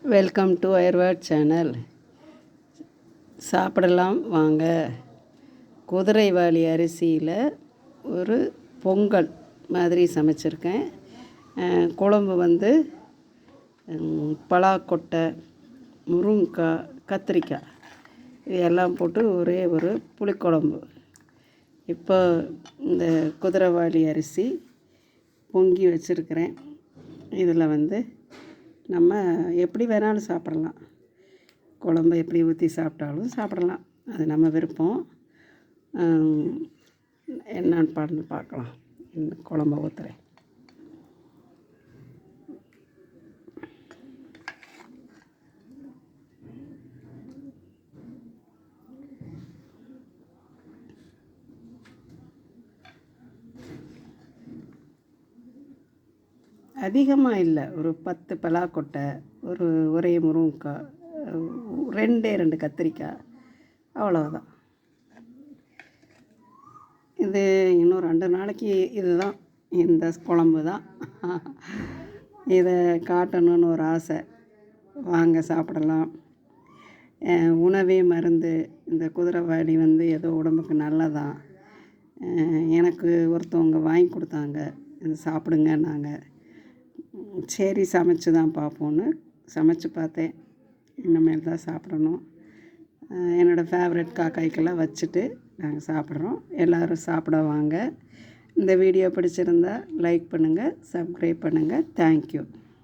Welcome to அயர்வாட் channel. சாப்பிடலாம் வாங்க. குதிரைவாலி அரிசியில் ஒரு பொங்கல் மாதிரி சமைச்சிருக்கேன். குழம்பு வந்து பலாக்கொட்டை, முருங்கைக்காய், கத்திரிக்காய் இது எல்லாம் போட்டு ஒரே ஒரு புளிக்குழம்பு. இப்போ இந்த குதிரைவாலி அரிசி பொங்கி வச்சுருக்கிறேன். இதில் வந்து நம்ம எப்படி வேணாலும் சாப்பிடலாம். குழம்பு எப்படி ஊற்றி சாப்பிட்டாலும் சாப்பிடலாம், அது நம்ம விருப்பம். என்னன்னு பார்க்கலாம். குழம்ப ஊற்றுறேன். அதிகமாக இல்லை, ஒரு 10 பலாக்கொட்டை, ஒரே முருங்கைக்காய், 2 கத்திரிக்காய், அவ்வளோதான். இது இன்னும் 2 நாளைக்கு இதுதான், இந்த குழம்பு தான். இதை காட்டணுன்னு ஒரு ஆசை. வாங்க சாப்பிடலாம். உணவே மருந்து. இந்த குதிரைவாலி வந்து ஏதோ உடம்புக்கு நல்லதான். எனக்கு ஒருத்தவங்க வாங்கி கொடுத்தாங்க, இது சாப்பிடுங்கன்னாங்க. சரி சமைச்சு தான் பார்ப்போன்னு சமைச்சு பார்த்தேன். இனிமேல் தான் சாப்பிடணும். என்னோடய ஃபேவரட் காக்காய்க்கெல்லாம் வச்சுட்டு நாங்கள் சாப்பிட்றோம். எல்லோரும் சாப்பிட வாங்க. இந்த வீடியோ பிடிச்சிருந்தா லைக் பண்ணுங்கள், சப்ஸ்கிரைப் பண்ணுங்கள். தேங்க்யூ.